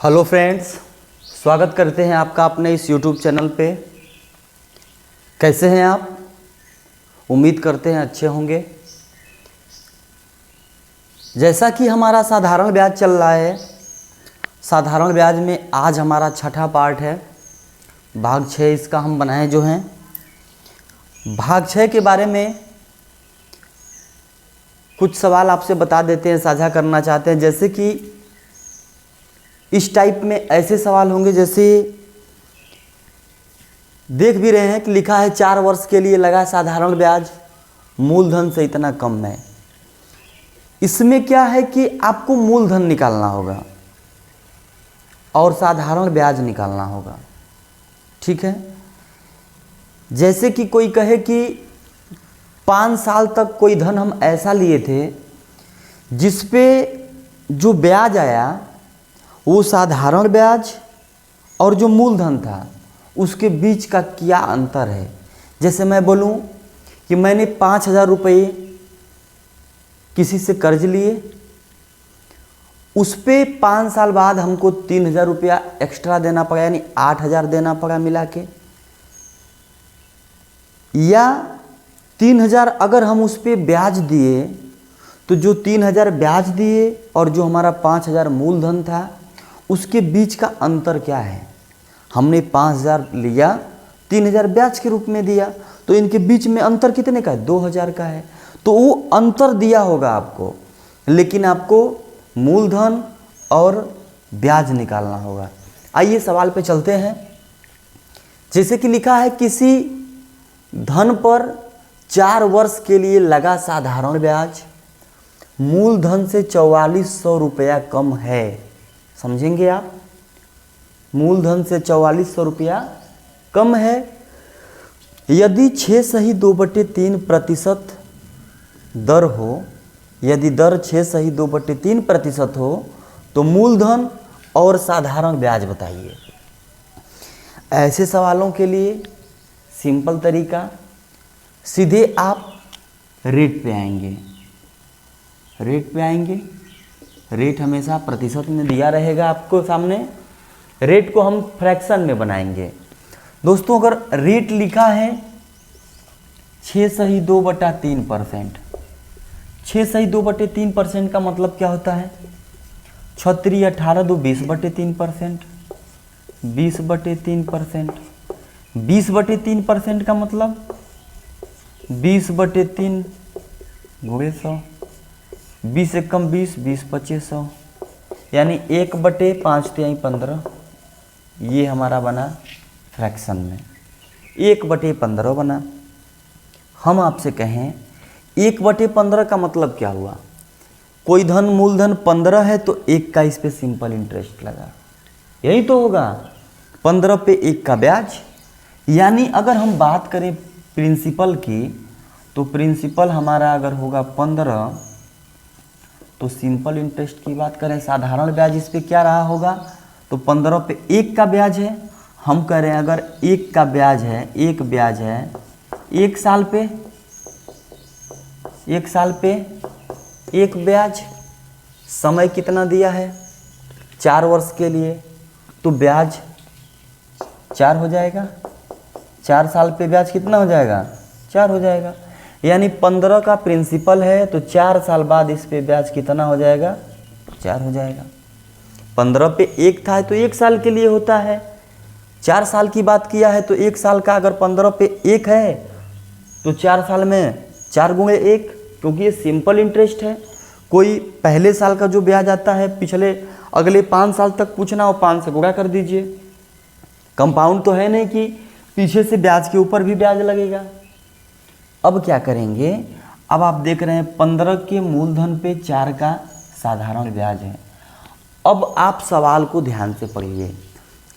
Hello friends, स्वागत करते हैं आपका अपने इस यूट्यूब चैनल पे। कैसे हैं आप? उम्मीद करते हैं अच्छे होंगे। जैसा कि हमारा साधारण ब्याज चल रहा है, साधारण ब्याज में आज हमारा छठा पार्ट है। भाग 6 इसका हम बनाए जो हैं। भाग 6 के बारे में कुछ सवाल आपसे बता देते हैं, साझा करना चाहते हैं। जैसे कि इस टाइप में ऐसे सवाल होंगे, जैसे देख भी रहे हैं कि लिखा है 4 वर्ष के लिए लगा साधारण ब्याज मूलधन से इतना कम है। इसमें क्या है कि आपको मूलधन निकालना होगा और साधारण ब्याज निकालना होगा। ठीक है। जैसे कि कोई कहे कि 5 साल तक कोई धन हम ऐसा लिए थे जिस पे जो ब्याज आया वो साधारण ब्याज और जो मूलधन था उसके बीच का क्या अंतर है। जैसे मैं बोलूं कि मैंने 5,000 रुपये किसी से कर्ज लिए, उस पे 5 साल बाद हमको 3,000 रुपया एक्स्ट्रा देना पड़ा, यानी 8,000 देना पड़ा मिला के। या 3,000 अगर हम उस पे ब्याज दिए तो जो 3,000 ब्याज दिए और जो हमारा 5,000 मूलधन था उसके बीच का अंतर क्या है। हमने 5,000 लिया, 3,000 ब्याज के रूप में दिया, तो इनके बीच में अंतर कितने का है? 2,000 का है। तो वो अंतर दिया होगा आपको, लेकिन आपको मूलधन और ब्याज निकालना होगा। आइए सवाल पे चलते हैं। जैसे कि लिखा है किसी धन पर 4 वर्ष के लिए लगा साधारण ब्याज मूलधन से 4400 रुपया कम है। समझेंगे आप? मूलधन से 4400 रुपया कम है। यदि 6/2/3% दर हो, यदि दर 6/2/3% हो तो मूलधन और साधारण ब्याज बताइए। ऐसे सवालों के लिए सिंपल तरीका, सीधे आप रेट पे आएंगे। रेट पे आएंगे, रेट हमेशा प्रतिशत में दिया रहेगा आपको सामने। रेट को हम फ्रैक्शन में बनाएंगे। दोस्तों, अगर रेट लिखा है 6/2/3%, 6/2/3% का मतलब क्या होता है? 6 18 2 20/3%, 20/3%, 20/3% का मतलब 20/3 गुणे 100, 20 एक कम 20, 20 25 100, यानी 1/5 15। ये हमारा बना फ्रैक्शन में 1/15 बना। हम आपसे कहें 1/15 का मतलब क्या हुआ? कोई धन मूलधन 15 है तो 1 का इस पे सिंपल इंटरेस्ट लगा, यही तो होगा। 15 पे 1 का ब्याज। यानी अगर हम बात करें प्रिंसिपल की, तो प्रिंसिपल हमारा अगर होगा 15, तो सिंपल इंटरेस्ट की बात करें, साधारण ब्याज इस पे क्या रहा होगा? तो 15 पे 1 का ब्याज है। हम कह रहे हैं अगर 1 का ब्याज है, 1 ब्याज है 1 साल पे, 1 साल पे 1 ब्याज। समय कितना दिया है? 4 वर्ष के लिए, तो ब्याज 4 हो जाएगा। 4 साल पे ब्याज कितना हो जाएगा? 4 हो जाएगा। यानी 15 का प्रिंसिपल है तो 4 साल बाद इस पे ब्याज कितना हो जाएगा? 4 हो जाएगा। 15 पे 1 था तो 1 साल के लिए होता है। 4 साल की बात किया है तो 1 साल का अगर 15 पे 1 है तो 4 साल में 4 गुणे 1, क्योंकि ये सिंपल इंटरेस्ट है। कोई पहले साल का जो ब्याज आता है पिछले अगले 5 साल तक पूछना हो, 5 से गुणा कर दीजिए। कंपाउंड तो है नहीं कि पीछे से ब्याज के ऊपर भी ब्याज लगेगा। अब क्या करेंगे? अब आप देख रहे हैं 15 के मूलधन पे 4 का साधारण ब्याज है। अब आप सवाल को ध्यान से पढ़िए।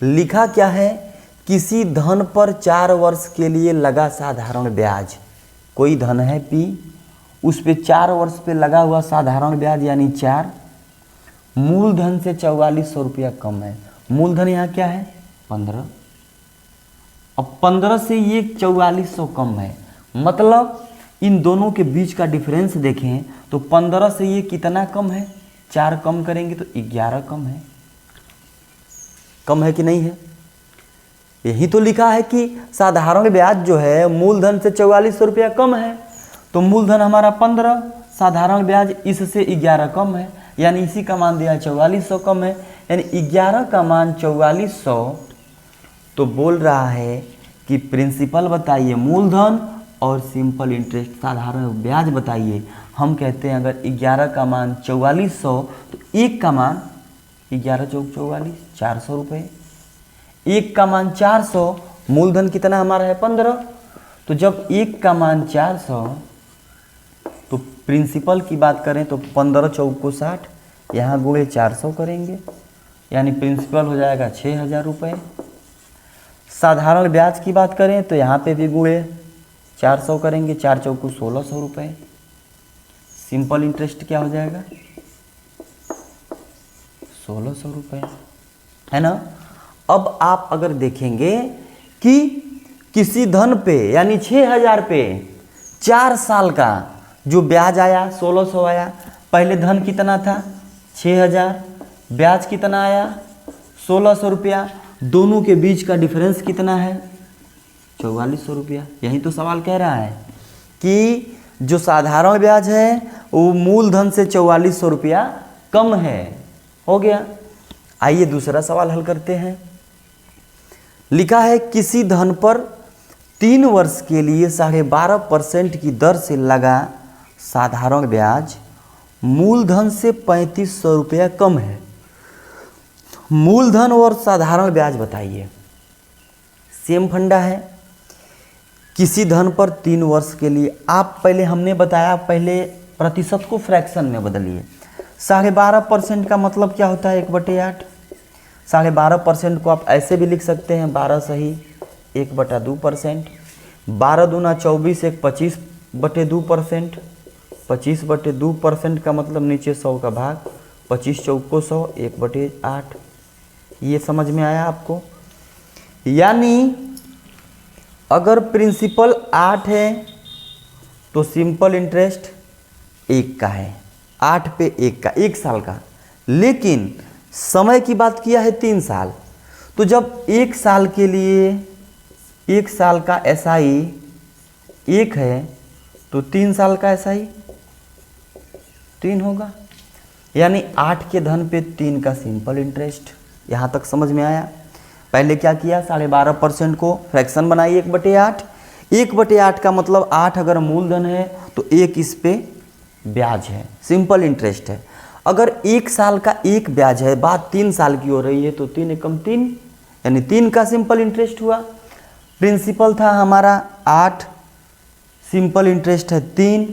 लिखा क्या है? किसी धन पर 4 वर्ष के लिए लगा साधारण ब्याज। कोई धन है P, उस पे 4 वर्ष पे लगा हुआ साधारण ब्याज यानी 4, मूलधन से 4400 रुपया कम है। मूलधन यहाँ क्या है? 15। अब 15 से ये 4400 कम है, मतलब इन दोनों के बीच का डिफरेंस देखें तो 15 से ये कितना कम है? 4 कम करेंगे तो 11 कम है। कम है कि नहीं है? यही तो लिखा है कि साधारण ब्याज जो है मूलधन से 4400 रुपया कम है। तो मूलधन हमारा 15, साधारण ब्याज इससे 11 कम है, यानी इसी का मान दिया है 4400 कम है, यानी 11 का मान 4400। तो बोल रहा है कि प्रिंसिपल बताइए मूलधन और सिंपल इंटरेस्ट साधारण ब्याज बताइए। हम कहते हैं अगर 11 का मान 4400 तो 1 का मान 11 चौक 44, 400 रुपये। 1 का मान 400, मूलधन कितना हमारा है 15। तो जब 1 का मान 400 तो प्रिंसिपल की बात करें तो 15 चौक को 60, यहाँ गुणे 400 करेंगे, यानी प्रिंसिपल हो जाएगा 6000 रुपये। साधारण ब्याज की बात करें तो यहाँ पे भी गुणे 400 करेंगे, 4 चौक को 1600 रुपये। सिंपल इंटरेस्ट क्या हो जाएगा 1600 रुपये, है ना। अब आप अगर देखेंगे कि किसी धन पे यानी 6000 पे 4 साल का जो ब्याज आया 1600 आया, पहले धन कितना था 6000, ब्याज कितना आया 1600 रुपया, दोनों के बीच का डिफरेंस कितना है 4400 रुपया। यही तो सवाल कह रहा है कि जो साधारण ब्याज है वो मूलधन से 4400 रुपया कम है। हो गया। आइए दूसरा सवाल हल करते हैं। लिखा है किसी धन पर 3 वर्ष के लिए 12.5% की दर से लगा साधारण ब्याज मूलधन से 3500 रुपया कम है। मूलधन और साधारण ब्याज बताइए। सेम फंडा है। किसी धन पर 3 वर्ष के लिए आप पहले हमने बताया पहले प्रतिशत को फ्रैक्शन में बदलिए। 12.5% का मतलब क्या होता है 1/8। 12.5% को आप ऐसे भी लिख सकते हैं 12 सही 1/2%। 12 दूना 24 एक 25/2%। 25/2% का मतलब नीचे 100 का भाग, 25 चौक को 100 1/8। ये समझ में आया आपको? यानी अगर प्रिंसिपल 8 है तो सिंपल इंटरेस्ट 1 का है, 8 पे 1 का, 1 साल का। लेकिन समय की बात किया है 3 साल। तो जब 1 साल के लिए 1 साल का SI 1 है तो 3 साल का SI 3 होगा, यानी 8 के धन पे 3 का सिंपल इंटरेस्ट। यहाँ तक समझ में आया? पहले क्या किया 12.5% को फ्रैक्शन बनाई 1/8। 1/8 का मतलब 8 अगर मूलधन है तो 1 इस पे ब्याज है, सिंपल इंटरेस्ट है। अगर 1 साल का 1 ब्याज है, बात 3 साल की हो रही है तो 3 एकम 3, यानी 3 का सिंपल इंटरेस्ट हुआ। प्रिंसिपल था हमारा 8, सिंपल इंटरेस्ट है 3।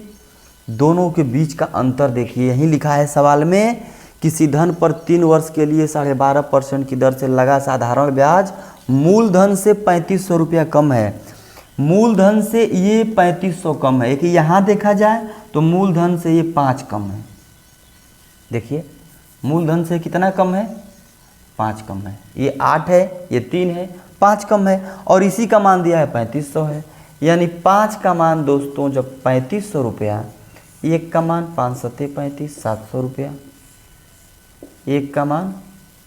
दोनों के बीच का अंतर देखिए, यहीं लिखा है सवाल में किसी धन पर 3 वर्ष के लिए 12.5% की दर से लगा साधारण ब्याज मूलधन से 3500 रुपया कम है। मूलधन से ये 3500 कम है कि यहाँ देखा जाए तो मूलधन से ये 5 कम है। देखिए मूलधन से कितना कम है 5 कम है। ये 8 है, ये 3 है, 5 कम है और इसी का मान दिया है 3500 है। यानी 5 का मान दोस्तों जब 3500 रुपया, 1 का मान 5 सत्ते 35 700 रुपया, 1 का मान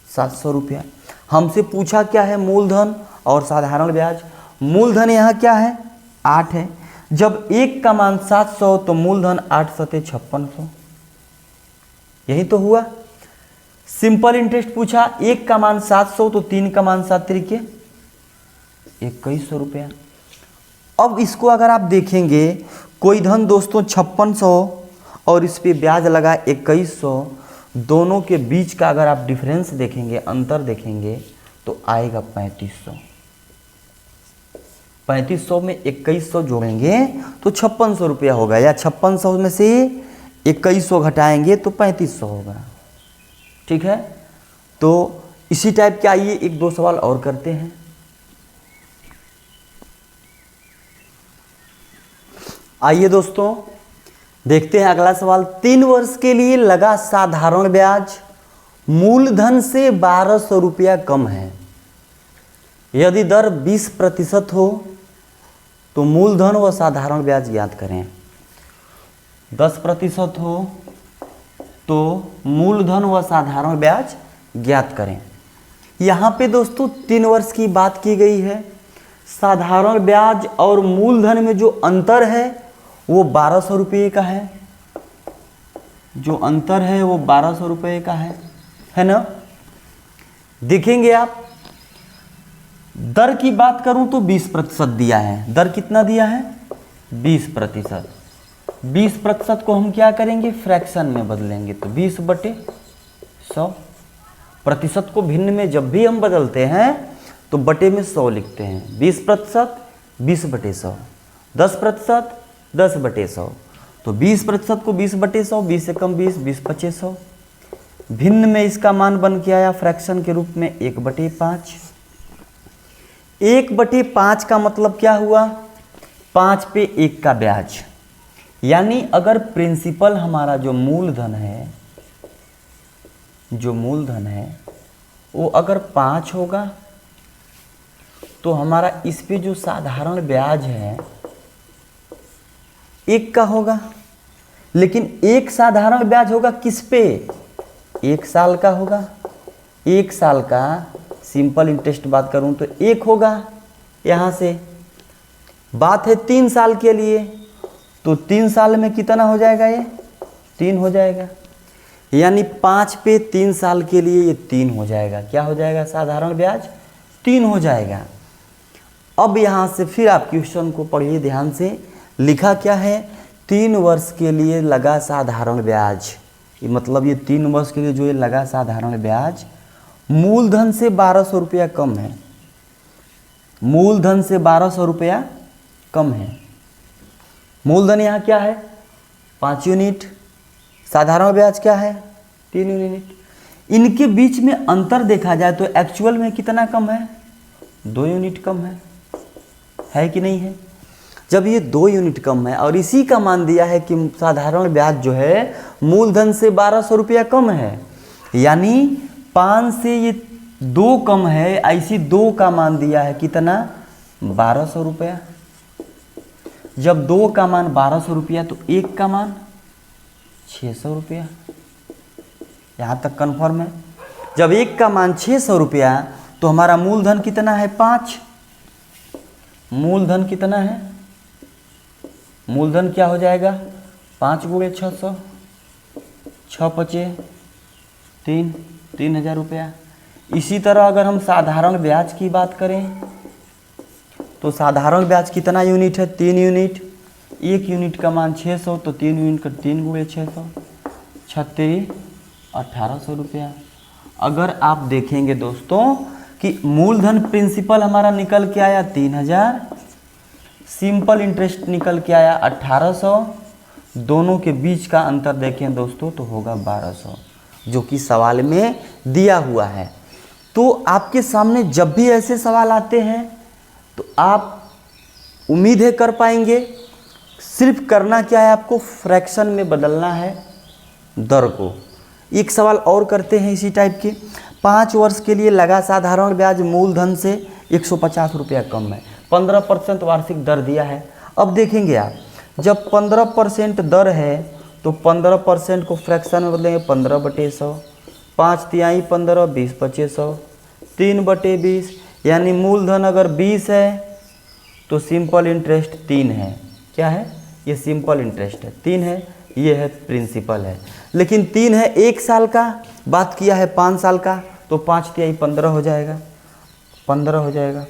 700 रुपया। हमसे पूछा क्या है मूलधन और साधारण ब्याज। मूलधन यहाँ क्या है 8 है। जब 1 का मान 700 तो मूलधन 8 सत्ते 5600, यही तो हुआ। सिंपल इंटरेस्ट पूछा, 1 का मान 700 तो 3 का मान 7 तरीके 2100 रुपया। अब इसको अगर आप देखेंगे कोई धन दोस्तों 5600 और इस पे ब्याज लगा 2100, दोनों के बीच का अगर आप डिफरेंस देखेंगे, अंतर देखेंगे तो आएगा 3500। 3500 में 2100 जोड़ेंगे तो 5600 रुपया होगा, या 5600 में से 2100 घटाएंगे तो 3500 होगा। ठीक है, तो इसी टाइप के आइए 1-2 सवाल और करते हैं। आइए दोस्तों देखते हैं अगला सवाल। 3 वर्ष के लिए लगा साधारण ब्याज मूलधन से 1200 रुपया कम है। यदि दर 20% हो तो मूलधन व साधारण ब्याज ज्ञात करें। 10% हो तो मूलधन व साधारण ब्याज ज्ञात करें। यहाँ पे दोस्तों 3 वर्ष की बात की गई है। साधारण ब्याज और मूलधन में जो अंतर है वो 1200 रुपये का है। जो अंतर है वो 1200 रुपये का है ना। देखेंगे आप, दर की बात करूं तो 20% दिया है। दर कितना दिया है? 20%। 20% को हम क्या करेंगे? फ्रैक्शन में बदलेंगे, तो 20/100। प्रतिशत को भिन्न में जब भी हम बदलते हैं तो बटे में 100 लिखते हैं। 20% 20/100, 10% 10/100, तो 20% को 20/100, 20 से कम 20, 20/100। भिन्न में इसका मान बन के आया फ्रैक्शन के रूप में 1/5। 1/5 का मतलब क्या हुआ? 5 पे 1 का ब्याज। यानी अगर प्रिंसिपल हमारा जो मूलधन है वो अगर 5 होगा तो हमारा इस पे जो साधारण ब्याज है 1 का होगा। लेकिन 1 साधारण ब्याज होगा किस पे? 1 साल का होगा। 1 साल का सिंपल इंटरेस्ट बात करूं तो 1 होगा। यहाँ से बात है 3 साल के लिए, तो 3 साल में कितना हो जाएगा? ये 3 हो जाएगा। यानी 5 पे 3 साल के लिए ये 3 हो जाएगा। क्या हो जाएगा? साधारण ब्याज 3 हो जाएगा। अब यहाँ से फिर आप क्वेश्चन को पढ़िए ध्यान से। लिखा क्या है? 3 वर्ष के लिए लगा साधारण ब्याज। ये मतलब ये 3 वर्ष के लिए जो ये लगा साधारण ब्याज मूलधन से 1200 रुपया कम है। मूलधन से 1200 रुपया कम है। मूलधन यहाँ क्या है? 5 यूनिट। साधारण ब्याज क्या है? 3 यूनिट। इनके बीच में अंतर देखा जाए तो एक्चुअल में कितना कम है? 2 यूनिट कम है कि नहीं है? जब ये 2 यूनिट कम है और इसी का मान दिया है कि साधारण ब्याज जो है मूलधन से 1200 रुपया कम है, यानी 5 से ये 2 कम है, ऐसी 2 का मान दिया है कितना? 1200 रुपया। जब 2 का मान 1200 रुपया तो 1 का मान 600 रुपया। यहाँ तक कन्फर्म है। जब 1 का मान 600 रुपया तो हमारा मूलधन कितना है? 5। मूलधन कितना है? मूलधन क्या हो जाएगा? 5 × 600, 6 × 5 = 3000 रुपया। इसी तरह अगर हम साधारण ब्याज की बात करें तो साधारण ब्याज कितना यूनिट है? 3 यूनिट। 1 यूनिट का मान 600, तो 3 यूनिट का 3 × 600, 36 1800 रुपया। अगर आप देखेंगे दोस्तों कि मूलधन प्रिंसिपल हमारा निकल के आया 3000, सिंपल इंटरेस्ट निकल के आया 1800, दोनों के बीच का अंतर देखें दोस्तों तो होगा 1200, जो कि सवाल में दिया हुआ है। तो आपके सामने जब भी ऐसे सवाल आते हैं तो आप उम्मीद है कर पाएंगे। सिर्फ करना क्या है? आपको फ्रैक्शन में बदलना है दर को। एक सवाल और करते हैं इसी टाइप के। 5 वर्ष के लिए लगा साधारण ब्याज मूलधन से 150 रुपया कम है। 15% वार्षिक दर दिया है। अब देखेंगे आप, जब 15% दर है तो 15% को फ्रैक्शन में बदलेंगे 15/100, 5 तिहाई 15, 20/100, 3/20। यानी मूलधन अगर 20 है तो सिंपल इंटरेस्ट 3 है। क्या है? ये सिंपल इंटरेस्ट है 3 है, ये है प्रिंसिपल है। लेकिन 3 है 1 साल का, बात किया है 5 साल का, तो 5 तिहाई 15 हो जाएगा, 15 हो जाएगा।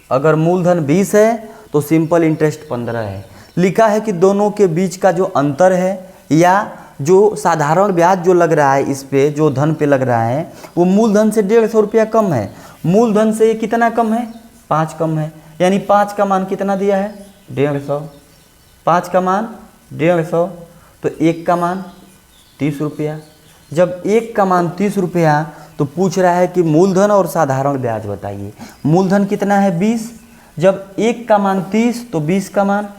अगर मूलधन 20 है तो सिंपल इंटरेस्ट 15 है। लिखा है कि दोनों के बीच का जो अंतर है या जो साधारण ब्याज जो लग रहा है इस पे, जो धन पे लग रहा है, वो मूलधन से 150 रुपया कम है। मूलधन से ये कितना कम है? 5 कम है। यानी 5 का मान कितना दिया है? 150। 5 का मान 150, तो 1 का मान 30 रुपया। जब 1 का मान 30 रुपया तो पूछ रहा है कि मूलधन और साधारण ब्याज बताइए। मूलधन कितना है? 20। जब 1 का मान 30 तो 20 का मान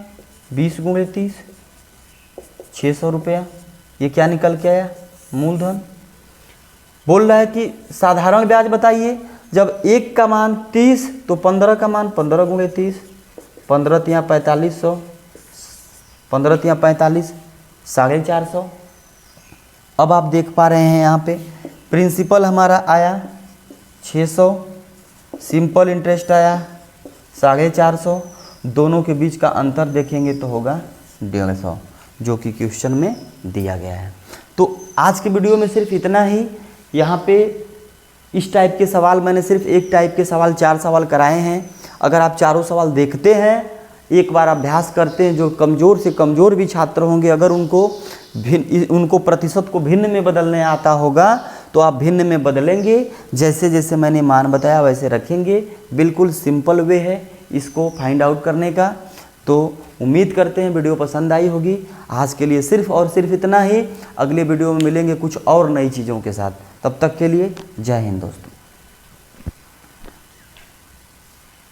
20 × 30, 600 रुपया। ये क्या निकल के आया? मूलधन। बोल रहा है कि साधारण ब्याज बताइए। जब 1 का मान 30 तो 15 का मान 15 × 30, 15 तिहाई 4500, 15 तिहाई 45, 450। अब आप देख पा रहे हैं यहाँ पे प्रिंसिपल हमारा आया 600, सिंपल इंटरेस्ट आया 450, दोनों के बीच का अंतर देखेंगे तो होगा 150, जो कि क्वेश्चन में दिया गया है। तो आज के वीडियो में सिर्फ इतना ही। यहाँ पे इस टाइप के सवाल मैंने सिर्फ एक टाइप के सवाल 4 सवाल कराए हैं। अगर आप चारों सवाल देखते हैं, एक बार अभ्यास करते हैं, जो कमज़ोर से कमज़ोर भी छात्र होंगे, अगर उनको प्रतिशत को भिन्न में बदलने आता होगा तो आप भिन्न में बदलेंगे। जैसे जैसे मैंने मान बताया वैसे रखेंगे। बिल्कुल सिंपल वे है इसको फाइंड आउट करने का। तो उम्मीद करते हैं वीडियो पसंद आई होगी। आज के लिए सिर्फ और सिर्फ इतना ही। अगले वीडियो में मिलेंगे कुछ और नई चीज़ों के साथ। तब तक के लिए जय हिंद दोस्तों।